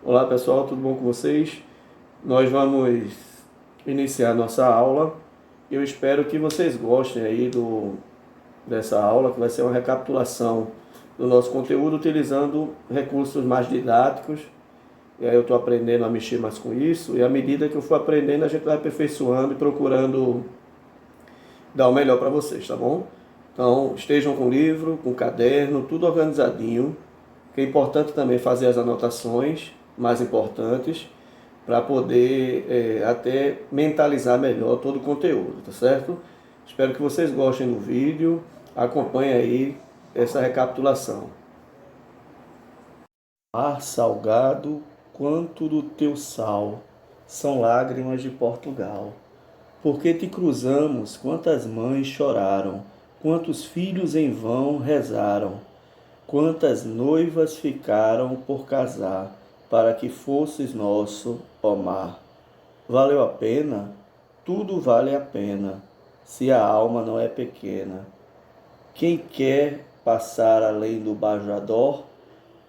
Olá pessoal, tudo bom com vocês? Nós vamos iniciar nossa aula. Eu espero que vocês gostem aí dessa aula, que vai ser uma recapitulação do nosso conteúdo utilizando recursos mais didáticos. E aí eu estou aprendendo a mexer mais com isso, e à medida que eu for aprendendo, a gente vai aperfeiçoando e procurando dar o melhor para vocês, tá bom? Então, estejam com o livro, com o caderno, tudo organizadinho, que é importante também fazer as anotações mais importantes para poder até mentalizar melhor todo o conteúdo, tá certo? Espero que vocês gostem do vídeo, acompanhem aí essa recapitulação. Mar salgado, quanto do teu sal, são lágrimas de Portugal. Porque te cruzamos, quantas mães choraram, quantos filhos em vão rezaram, quantas noivas ficaram por casar, para que fosses nosso, ó mar. Valeu a pena? Tudo vale a pena, se a alma não é pequena. Quem quer passar além do Bajador,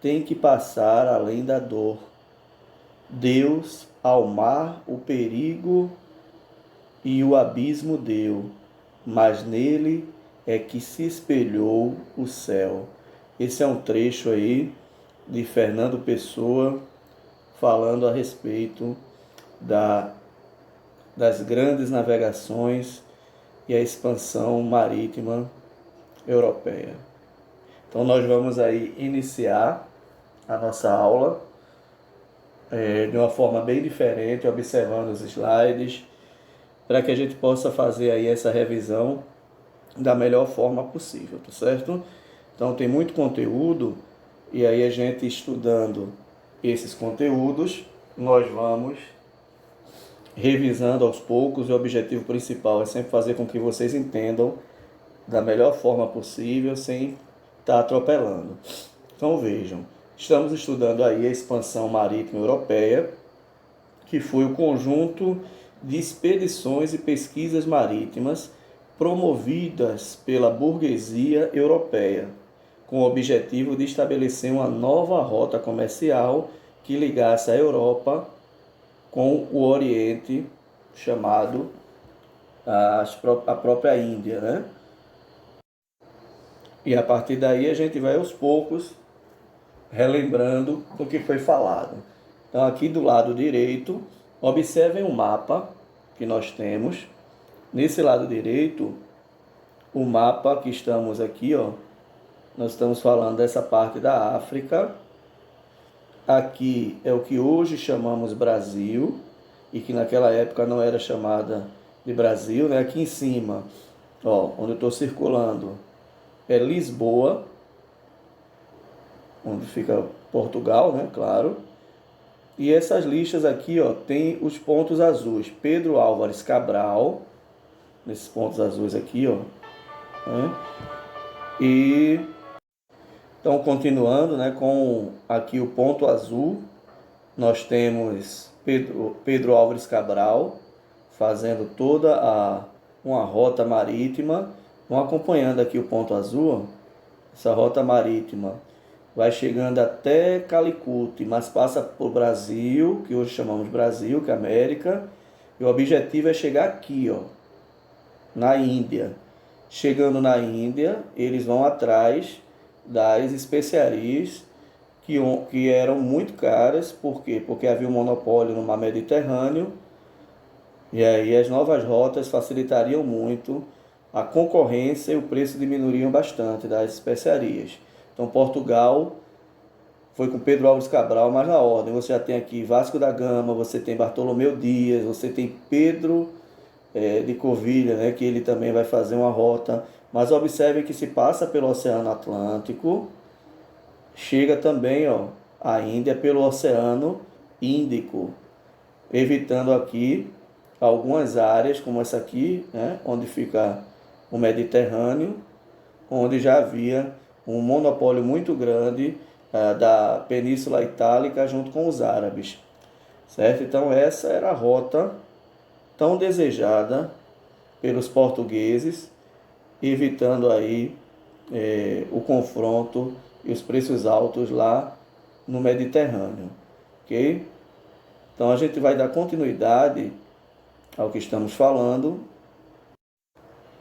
tem que passar além da dor. Deus ao mar o perigo e o abismo deu, mas nele é que se espelhou o céu. Esse é um trecho aí de Fernando Pessoa falando a respeito das grandes navegações e a expansão marítima europeia. Então nós vamos aí iniciar a nossa aula de uma forma bem diferente, observando os slides, para que a gente possa fazer aí essa revisão da melhor forma possível, tá certo? Então tem muito conteúdo e aí a gente estudando esses conteúdos, nós vamos revisando aos poucos. E o objetivo principal é sempre fazer com que vocês entendam da melhor forma possível, sem estar atropelando. Então vejam, estamos estudando aí a expansão marítima europeia, que foi o conjunto de expedições e pesquisas marítimas promovidas pela burguesia europeia, com o objetivo de estabelecer uma nova rota comercial que ligasse a Europa com o Oriente, chamado a própria Índia, né? E a partir daí a gente vai aos poucos relembrando do que foi falado. Então aqui do lado direito, observem o mapa que nós temos. Nesse lado direito, o mapa que estamos aqui, ó, nós estamos falando dessa parte da África. Aqui é o que hoje chamamos Brasil, e que naquela época não era chamada de Brasil, né? Aqui em cima, ó, onde eu estou circulando, é Lisboa, onde fica Portugal, né? Claro. E essas listas aqui, ó, tem os pontos azuis. Pedro Álvares Cabral, nesses pontos azuis aqui, ó, né? E então, continuando, né, com aqui o ponto azul, nós temos Pedro Álvares Cabral fazendo uma rota marítima. Vão acompanhando aqui o ponto azul, essa rota marítima vai chegando até Calicut, mas passa por Brasil, que hoje chamamos Brasil, que é América, e o objetivo é chegar aqui, ó, na Índia. Chegando na Índia, eles vão atrás das especiarias que eram muito caras. Por quê? Porque havia um monopólio no mar Mediterrâneo, e aí as novas rotas facilitariam muito a concorrência e o preço diminuiriam bastante das especiarias. Então Portugal foi com Pedro Álvares Cabral, mas na ordem. Você já tem aqui Vasco da Gama, você tem Bartolomeu Dias, você tem Pedro de Covilha, né, que ele também vai fazer uma rota. Mas observe que se passa pelo Oceano Atlântico, chega também, ó, a Índia pelo Oceano Índico, evitando aqui algumas áreas, como essa aqui, né, onde fica o Mediterrâneo, onde já havia um monopólio muito grande da Península Itálica junto com os árabes, certo? Então essa era a rota tão desejada pelos portugueses, evitando aí o confronto e os preços altos lá no Mediterrâneo. ok? Então a gente vai dar continuidade ao que estamos falando.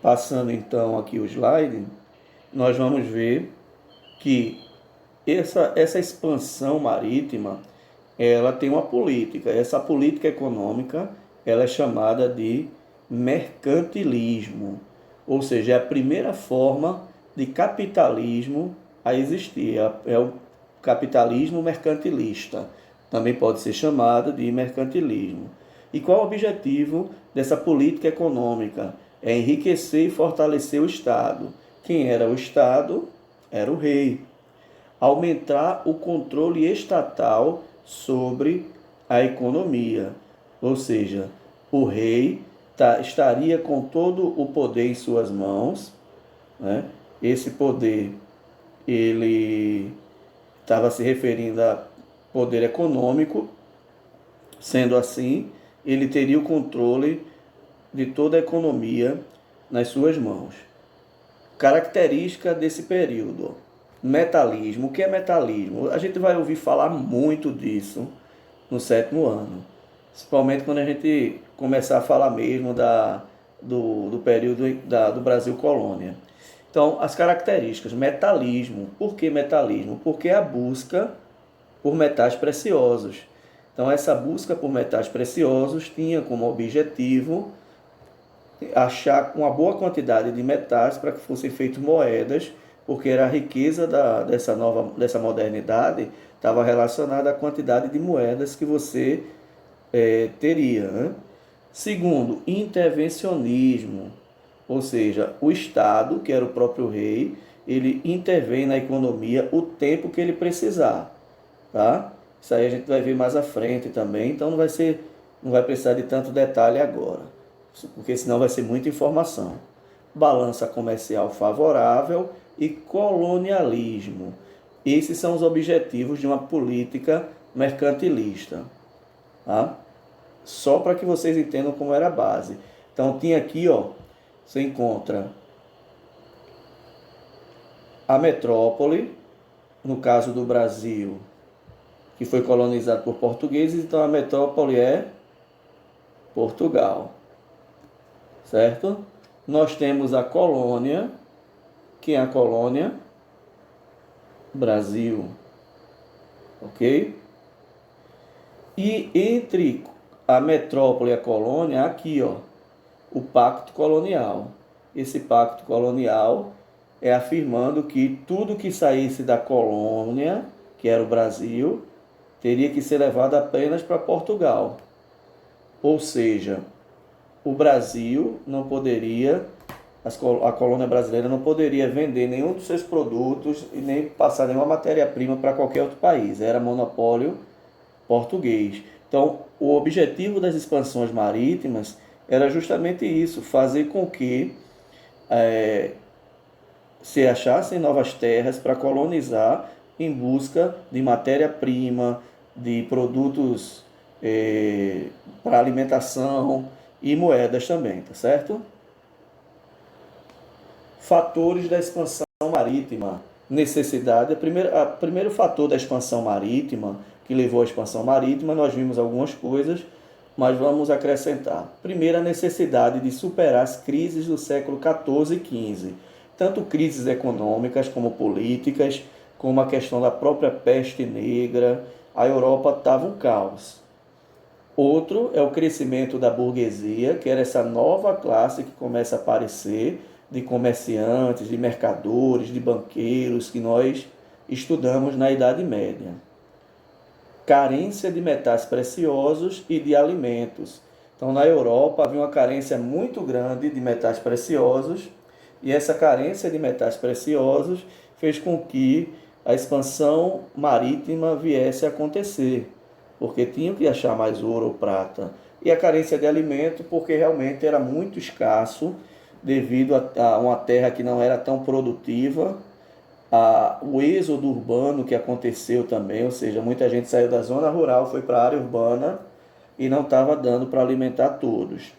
Passando então aqui o slide, nós vamos ver que essa expansão marítima, ela tem uma política. Essa política econômica, ela é chamada de mercantilismo, ou seja, é a primeira forma de capitalismo a existir. É o capitalismo mercantilista, também pode ser chamado de mercantilismo. E qual o objetivo dessa política econômica? É enriquecer e fortalecer o Estado. Quem era o Estado? Era o rei. Aumentar o controle estatal sobre a economia, ou seja, o rei estaria com todo o poder em suas mãos, né? Esse poder, ele estava se referindo a poder econômico. Sendo assim, ele teria o controle de toda a economia nas suas mãos. Característica desse período: metalismo. O que é metalismo? A gente vai ouvir falar muito disso no 7º ano, principalmente quando a gente começar a falar mesmo do período do Brasil colônia. Então, as características: metalismo. Por que metalismo? Porque é a busca por metais preciosos. Então, essa busca por metais preciosos tinha como objetivo achar uma boa quantidade de metais para que fossem feitas moedas, porque era a riqueza dessa modernidade estava relacionada à quantidade de moedas que você teria, né? Segundo, intervencionismo, ou seja, o Estado, que era o próprio rei, ele intervém na economia o tempo que ele precisar, tá? Isso aí a gente vai ver mais à frente também, então não vai precisar de tanto detalhe agora, porque senão vai ser muita informação. Balança comercial favorável e colonialismo. Esses são os objetivos de uma política mercantilista, tá? Só para que vocês entendam como era a base. Então tinha aqui, ó, você encontra a metrópole, no caso do Brasil, que foi colonizado por portugueses, então a metrópole é Portugal, certo? Nós temos a colônia, que é a colônia Brasil, ok? E entre a metrópole e a colônia, aqui, ó, o pacto colonial. Esse pacto colonial é afirmando que tudo que saísse da colônia, que era o Brasil, teria que ser levado apenas para Portugal. Ou seja, o Brasil não poderia, a colônia brasileira não poderia vender nenhum dos seus produtos e nem passar nenhuma matéria-prima para qualquer outro país. Era monopólio português. Então, o objetivo das expansões marítimas era justamente isso, fazer com que se achassem novas terras para colonizar em busca de matéria-prima, de produtos para alimentação e moedas também, tá certo? Fatores da expansão marítima. Necessidade. O primeiro fator da expansão marítima, que levou à expansão marítima, nós vimos algumas coisas, mas vamos acrescentar. Primeiro, a necessidade de superar as crises do século XIV e XV, tanto crises econômicas como políticas, como a questão da própria peste negra. A Europa estava um caos. Outro é o crescimento da burguesia, que era essa nova classe que começa a aparecer, de comerciantes, de mercadores, de banqueiros, que nós estudamos na Idade Média. Carência de metais preciosos e de alimentos. Então, na Europa havia uma carência muito grande de metais preciosos, e essa carência de metais preciosos fez com que a expansão marítima viesse a acontecer, porque tinham que achar mais ouro ou prata. E a carência de alimento, porque realmente era muito escasso, devido a uma terra que não era tão produtiva, o êxodo urbano que aconteceu também, ou seja, muita gente saiu da zona rural, foi para a área urbana e não estava dando para alimentar todos.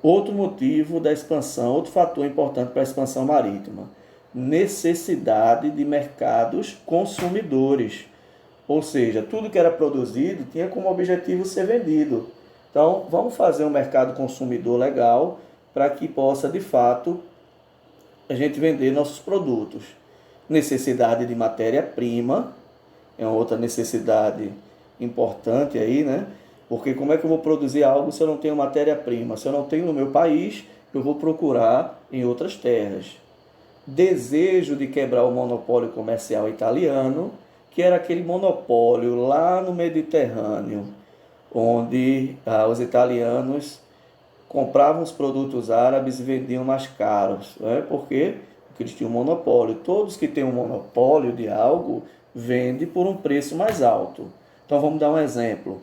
Outro motivo da expansão, outro fator importante para a expansão marítima: necessidade de mercados consumidores. Ou seja, tudo que era produzido tinha como objetivo ser vendido. Então, vamos fazer um mercado consumidor legal para que possa, de fato, a gente vender nossos produtos. Necessidade de matéria-prima é uma outra necessidade importante aí, né? Porque como é que eu vou produzir algo se eu não tenho matéria-prima? Se eu não tenho no meu país, eu vou procurar em outras terras. Desejo de quebrar o monopólio comercial italiano, que era aquele monopólio lá no Mediterrâneo, onde os italianos compravam os produtos árabes e vendiam mais caros. Né? Por quê? Porque eles tinham um monopólio. Todos que têm um monopólio de algo vendem por um preço mais alto. Então vamos dar um exemplo.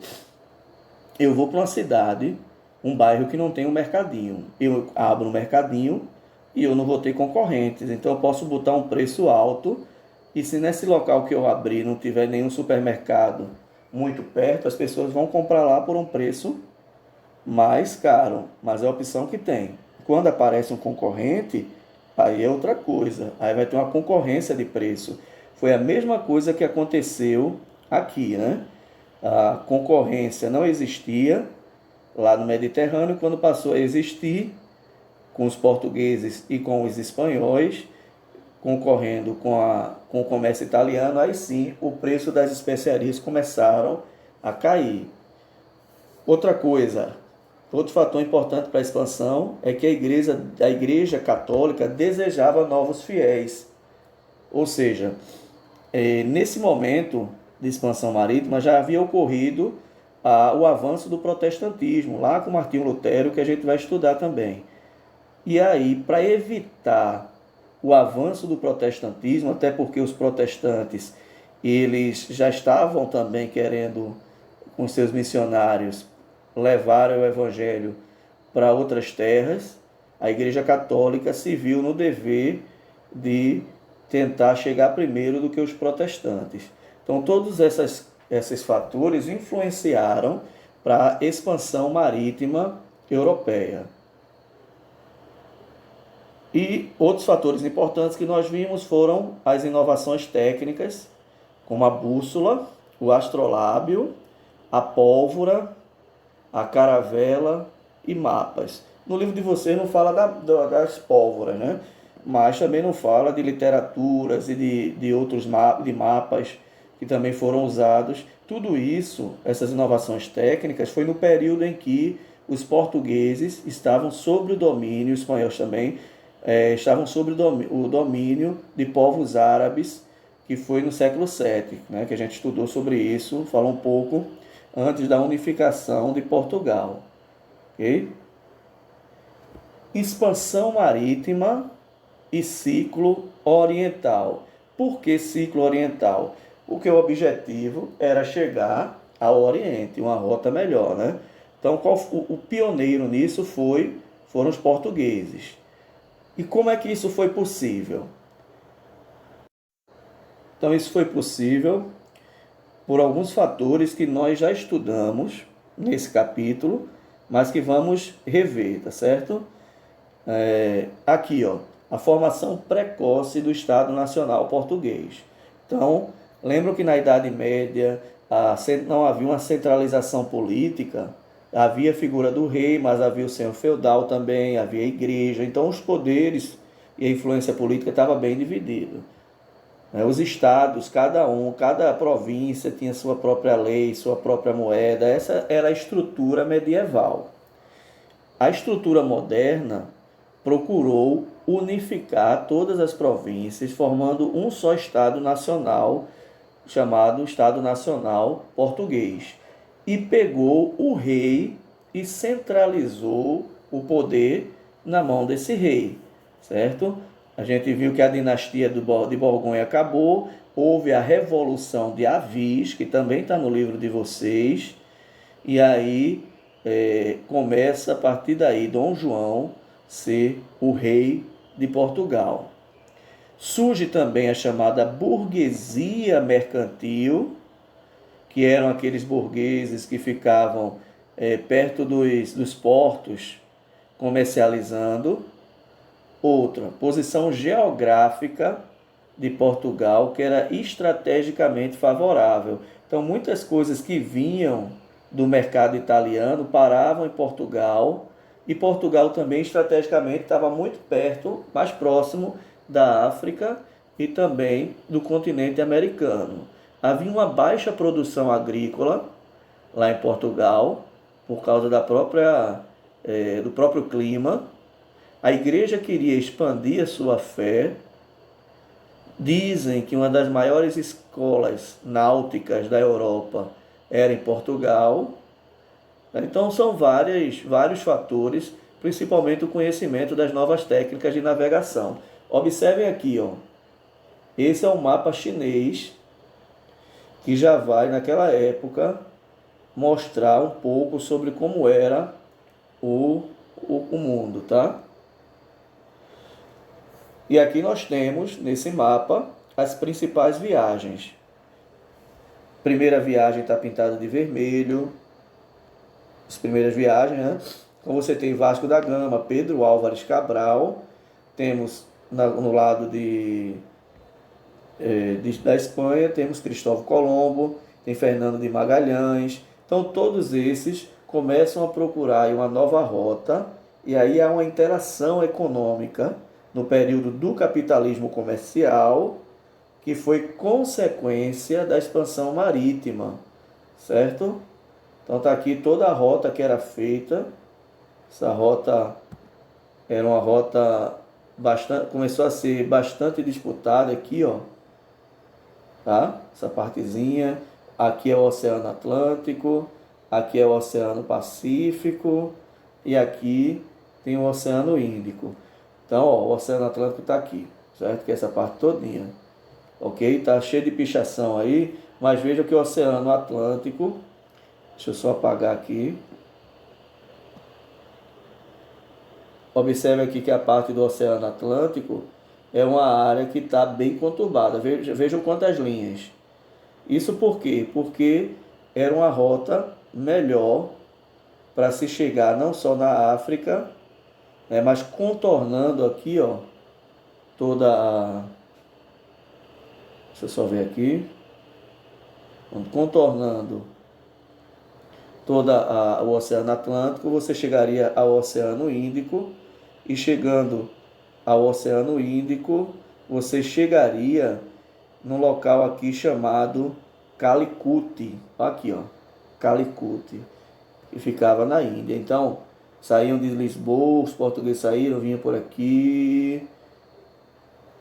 Eu vou para uma cidade, um bairro que não tem um mercadinho. Eu abro um mercadinho e eu não vou ter concorrentes. Então eu posso botar um preço alto e se nesse local que eu abrir não tiver nenhum supermercado muito perto, as pessoas vão comprar lá por um preço mais caro, mas é a opção que tem. Quando aparece um concorrente, aí é outra coisa. Aí vai ter uma concorrência de preço. Foi a mesma coisa que aconteceu aqui, né? A concorrência não existia lá no Mediterrâneo, quando passou a existir com os portugueses e com os espanhóis, concorrendo com o comércio italiano, aí sim o preço das especiarias começaram a cair. Outra coisa, outro fator importante para a expansão é que a igreja católica desejava novos fiéis. Ou seja, nesse momento de expansão marítima já havia ocorrido o avanço do protestantismo, lá com Martinho Lutero, que a gente vai estudar também. E aí, para evitar o avanço do protestantismo, até porque os protestantes eles já estavam também querendo, com seus missionários, levar o evangelho para outras terras, a Igreja Católica se viu no dever de tentar chegar primeiro do que os protestantes. Então, todos esses fatores influenciaram para a expansão marítima europeia. E outros fatores importantes que nós vimos foram as inovações técnicas, como a bússola, o astrolábio, a pólvora, a caravela e mapas. No livro de vocês não fala das pólvoras, né? Mas também não fala de literaturas e de outros mapas que também foram usados. Tudo isso, essas inovações técnicas, foi no período em que os portugueses estavam sob o domínio, os espanhóis também, estavam sob o domínio de povos árabes, que foi no século VII, né, que a gente estudou sobre isso, falou um pouco antes da unificação de Portugal. Okay? Expansão marítima e ciclo oriental. Por que ciclo oriental? Porque o objetivo era chegar ao Oriente, uma rota melhor, né? Então, o pioneiro nisso foram os portugueses. E como é que isso foi possível? Então, isso foi possível por alguns fatores que nós já estudamos nesse capítulo, mas que vamos rever, tá certo? Aqui, ó, a formação precoce do Estado Nacional Português. Então, lembram que na Idade Média não havia uma centralização política, havia a figura do rei, mas havia o senhor feudal também, havia a igreja, então os poderes e a influência política estava bem dividido. Os estados, cada província tinha sua própria lei, sua própria moeda, essa era a estrutura medieval. A estrutura moderna procurou unificar todas as províncias, formando um só Estado Nacional, chamado Estado Nacional Português. E pegou o rei e centralizou o poder na mão desse rei, certo? A gente viu que a dinastia de Borgonha acabou, houve a Revolução de Avis, que também está no livro de vocês, e aí começa a partir daí Dom João ser o rei de Portugal. Surge também a chamada burguesia mercantil, que eram aqueles burgueses que ficavam perto dos portos comercializando. Outra, posição geográfica de Portugal, que era estrategicamente favorável. Então, muitas coisas que vinham do mercado italiano paravam em Portugal, e Portugal também estrategicamente estava muito perto, mais próximo da África e também do continente americano. Havia uma baixa produção agrícola lá em Portugal, por causa do próprio clima. A igreja queria expandir a sua fé. Dizem que uma das maiores escolas náuticas da Europa era em Portugal. Então são vários fatores, principalmente o conhecimento das novas técnicas de navegação. Observem aqui, ó. Esse é o mapa chinês que já vai, naquela época, mostrar um pouco sobre como era o mundo, tá? E aqui nós temos, nesse mapa, as principais viagens. Primeira viagem está pintada de vermelho. As primeiras viagens, né? Então você tem Vasco da Gama, Pedro Álvares Cabral. Temos no lado da Espanha, temos Cristóvão Colombo, tem Fernando de Magalhães. Então todos esses começam a procurar uma nova rota, e aí há uma interação econômica no período do capitalismo comercial, que foi consequência da expansão marítima, certo? Então está aqui toda a rota que era feita. Essa rota era uma rota começou a ser bastante disputada aqui, ó. Tá? Essa partezinha. Aqui é o Oceano Atlântico, aqui é o Oceano Pacífico e aqui tem o Oceano Índico. Então, ó, o Oceano Atlântico está aqui, certo? Que é essa parte todinha. Ok? Tá cheio de pichação aí, mas veja que o Oceano Atlântico, deixa eu só apagar aqui. Observe aqui que a parte do Oceano Atlântico é uma área que está bem conturbada. Vejam quantas linhas. Isso por quê? Porque era uma rota melhor para se chegar não só na África, né, mas contornando aqui, ó, toda a... Deixa eu só ver aqui. Contornando todo o Oceano Atlântico, você chegaria ao Oceano Índico, e chegando ao Oceano Índico, você chegaria num local aqui chamado Calicut. Aqui, ó, Calicut, e ficava na Índia. Então, saíam de Lisboa, os portugueses saíram, vinham por aqui,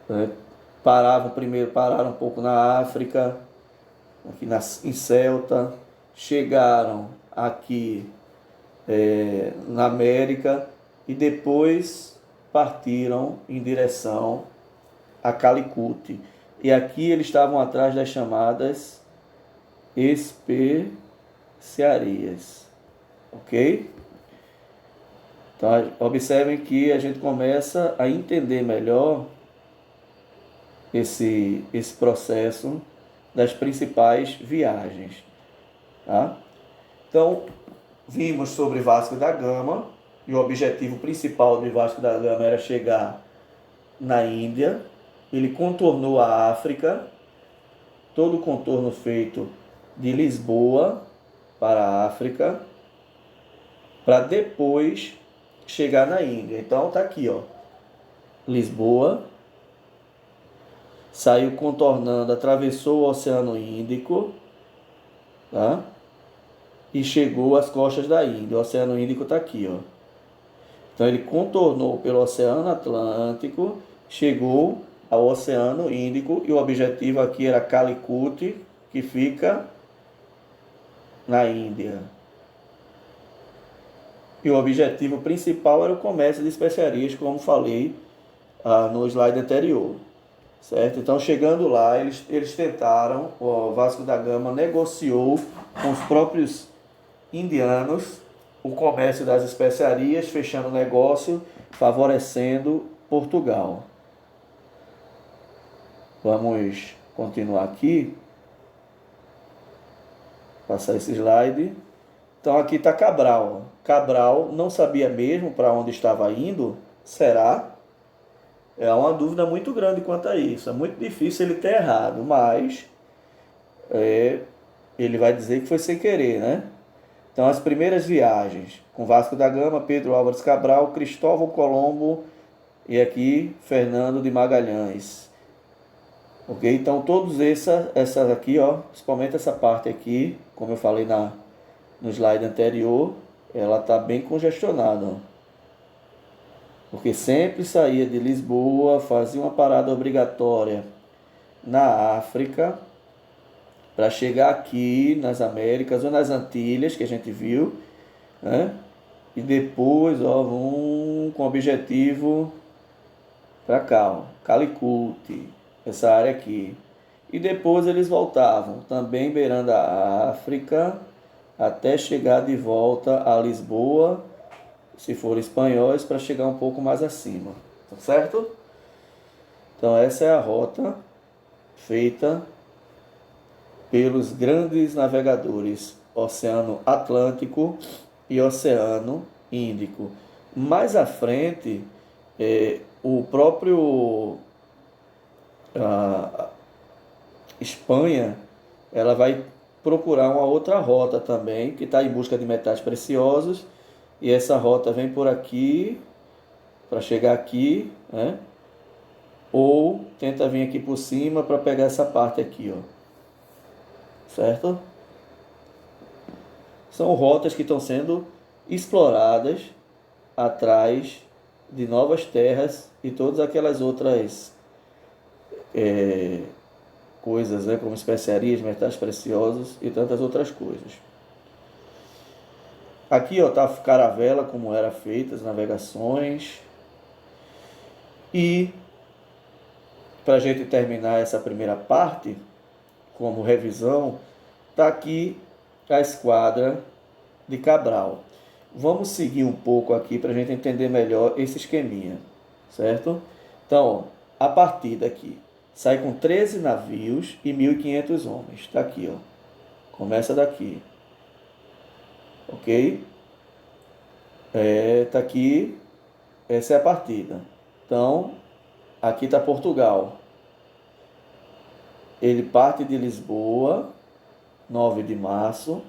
né? Pararam um pouco na África, aqui em Ceuta, chegaram aqui na América e depois partiram em direção a Calicut. E aqui eles estavam atrás das chamadas especiarias, ok? Então observem que a gente começa a entender melhor esse processo das principais viagens, tá? Então, vimos sobre Vasco da Gama, e o objetivo principal de Vasco da Gama era chegar na Índia. Ele contornou a África, todo o contorno feito de Lisboa para a África, para depois chegar na Índia. Então está aqui, ó, Lisboa, saiu contornando, atravessou o Oceano Índico, tá? E chegou às costas da Índia. O Oceano Índico está aqui, ó. Então ele contornou pelo Oceano Atlântico, chegou ao Oceano Índico, e o objetivo aqui era Calicut, que fica na Índia. E o objetivo principal era o comércio de especiarias, como falei no slide anterior, certo? Então, chegando lá, eles tentaram, o Vasco da Gama negociou com os próprios indianos o comércio das especiarias, fechando o negócio, favorecendo Portugal. Vamos continuar aqui. Passar esse slide. Então aqui está Cabral. Cabral não sabia mesmo para onde estava indo. Será? É uma dúvida muito grande quanto a isso. É muito difícil ele ter errado, mas ele vai dizer que foi sem querer, né? Então, as primeiras viagens com Vasco da Gama, Pedro Álvares Cabral, Cristóvão Colombo e aqui Fernando de Magalhães. Ok? Então, todos essas aqui, ó, principalmente essa parte aqui, como eu falei no slide anterior, ela está bem congestionada, ó. Porque sempre saía de Lisboa, fazia uma parada obrigatória na África, para chegar aqui nas Américas ou nas Antilhas, que a gente viu, né? E depois, ó, vão com objetivo para cá, ó, Calicut, essa área aqui. E depois eles voltavam, também beirando a África, até chegar de volta a Lisboa, se for espanhóis, para chegar um pouco mais acima, tá certo? Então essa é a rota feita pelos grandes navegadores Oceano Atlântico e Oceano Índico. Mais à frente, o próprio a Espanha, ela vai procurar uma outra rota também, que está em busca de metais preciosos, e essa rota vem por aqui, para chegar aqui, né? Ou tenta vir aqui por cima para pegar essa parte aqui, ó. Certo? São rotas que estão sendo exploradas atrás de novas terras e todas aquelas outras coisas, né, como especiarias, metais preciosos e tantas outras coisas. Aqui está a caravela, como era feita as navegações. E para a gente terminar essa primeira parte, como revisão, está aqui a esquadra de Cabral. Vamos seguir um pouco aqui para a gente entender melhor esse esqueminha, certo? Então, ó, a partida aqui sai com 13 navios e 1.500 homens. Está aqui, ó. Começa daqui. Ok? Tá aqui. Essa é a partida. Então, aqui está Portugal. Ele parte de Lisboa, 9 de março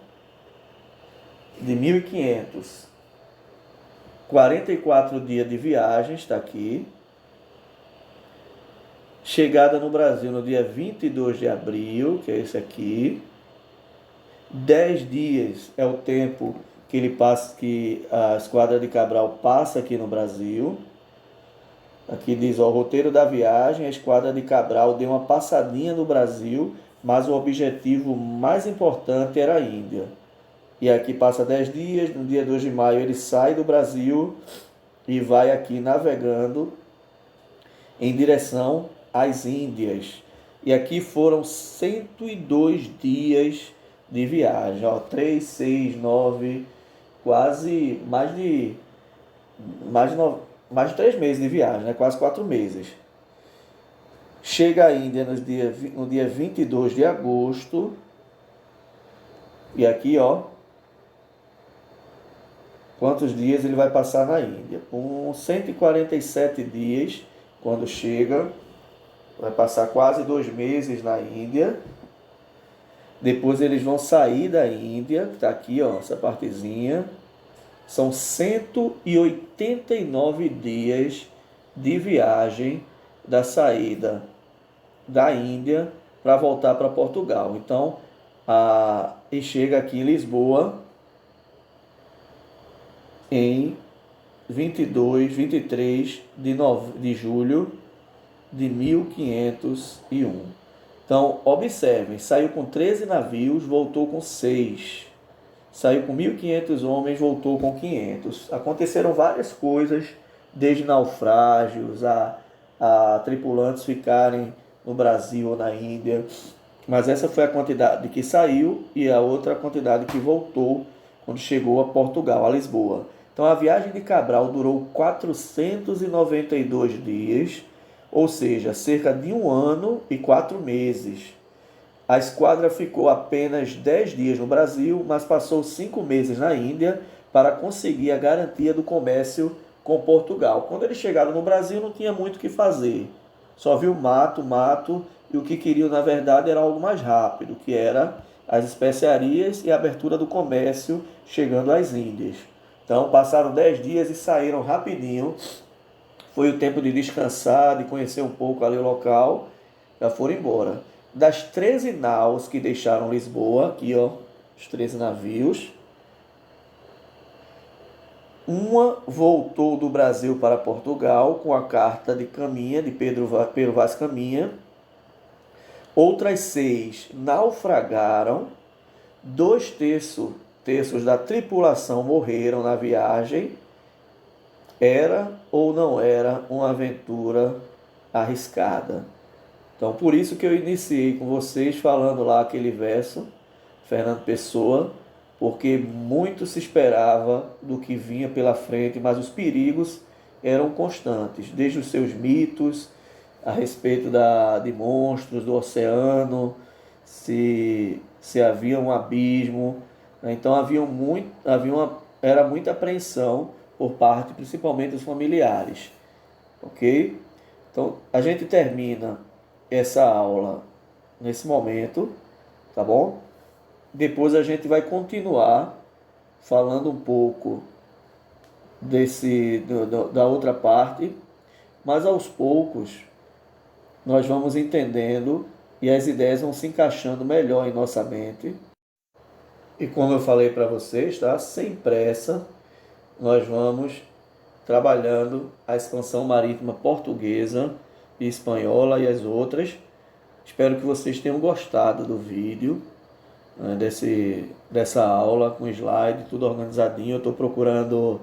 de 1500. 44 dias de viagem, está aqui. Chegada no Brasil no dia 22 de abril, que é esse aqui. 10 dias é o tempo que ele passa, que a esquadra de Cabral passa aqui no Brasil. Aqui diz, ó, o roteiro da viagem, a esquadra de Cabral deu uma passadinha no Brasil, mas o objetivo mais importante era a Índia. E aqui passa 10 dias, no dia 2 de maio ele sai do Brasil e vai aqui navegando em direção às Índias. E aqui foram 102 dias de viagem, ó, 3, 6, 9, quase mais de 3 meses de viagem, né? Quase 4 meses. Chega à Índia no dia 22 de agosto. E aqui, ó, quantos dias ele vai passar na Índia? Com 147 dias, quando chega, vai passar quase 2 meses na Índia. Depois eles vão sair da Índia, que está aqui, ó, essa partezinha. São 189 dias de viagem da saída da Índia para voltar para Portugal. Então, e chega aqui em Lisboa em 23 de julho de 1501. Então, observem, saiu com 13 navios, voltou com 6. Saiu com 1.500 homens, voltou com 500. Aconteceram várias coisas, desde naufrágios, a tripulantes ficarem no Brasil ou na Índia. Mas essa foi a quantidade que saiu e a outra a quantidade que voltou quando chegou a Portugal, a Lisboa. Então a viagem de Cabral durou 492 dias, ou seja, cerca de 1 ano e 4 meses. A esquadra ficou apenas 10 dias no Brasil, mas passou 5 meses na Índia para conseguir a garantia do comércio com Portugal. Quando eles chegaram no Brasil, não tinha muito o que fazer. Só viu mato, mato, e o que queriam, na verdade, era algo mais rápido, que era as especiarias e a abertura do comércio chegando às Índias. Então, passaram 10 dias e saíram rapidinho. Foi o tempo de descansar, de conhecer um pouco ali o local, já foram embora. Das 13 naus que deixaram Lisboa, aqui ó, os 13 navios, uma voltou do Brasil para Portugal com a carta de Caminha, de Pedro Vaz Caminha. Outras 6 naufragaram. 2 terços da tripulação morreram na viagem. Era ou não era uma aventura arriscada? Então, por isso que eu iniciei com vocês falando lá aquele verso, Fernando Pessoa, porque muito se esperava do que vinha pela frente, mas os perigos eram constantes, desde os seus mitos a respeito de monstros do oceano, se havia um abismo, né? Então era muita apreensão por parte principalmente dos familiares, ok? Então a gente termina essa aula nesse momento, tá bom? Depois a gente vai continuar falando um pouco da outra parte, mas aos poucos nós vamos entendendo e as ideias vão se encaixando melhor em nossa mente. E como eu falei para vocês, tá? Sem pressa, nós vamos trabalhando a expansão marítima portuguesa e espanhola e as outras. Espero que vocês tenham gostado do vídeo, né, dessa aula com slide, tudo organizadinho. Eu estou procurando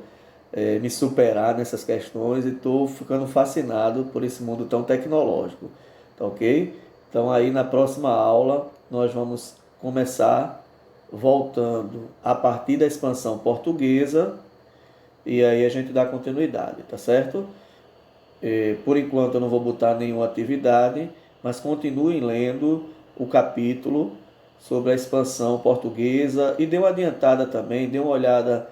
me superar nessas questões e estou ficando fascinado por esse mundo tão tecnológico, tá ok? Então aí na próxima aula nós vamos começar voltando a partir da expansão portuguesa e aí a gente dá continuidade, tá certo? Por enquanto eu não vou botar nenhuma atividade, mas continuem lendo o capítulo sobre a expansão portuguesa e dê uma adiantada também, dê uma olhada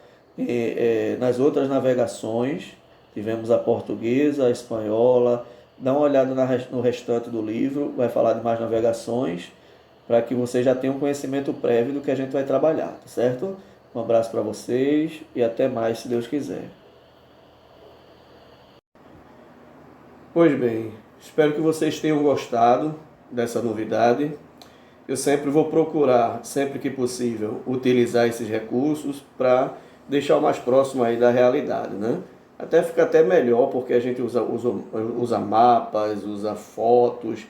nas outras navegações. Tivemos a portuguesa, a espanhola, dá uma olhada no restante do livro, vai falar de mais navegações, para que você já tenha um conhecimento prévio do que a gente vai trabalhar, tá certo? Um abraço para vocês e até mais, se Deus quiser. Pois bem, espero que vocês tenham gostado dessa novidade. Eu sempre vou procurar, sempre que possível, utilizar esses recursos para deixar o mais próximo aí da realidade, né? Até fica até melhor, porque a gente usa mapas, usa fotos,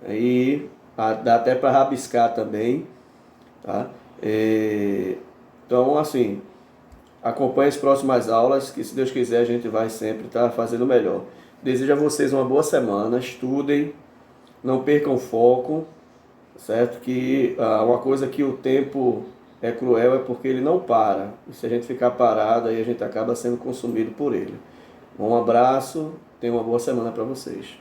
e dá até para rabiscar também, tá? Então, assim, acompanhe as próximas aulas, que se Deus quiser a gente vai sempre estar fazendo melhor. Desejo a vocês uma boa semana, estudem, não percam o foco, certo? Que uma coisa que o tempo é cruel é porque ele não para. E se a gente ficar parado, aí a gente acaba sendo consumido por ele. Um abraço, tenha uma boa semana para vocês.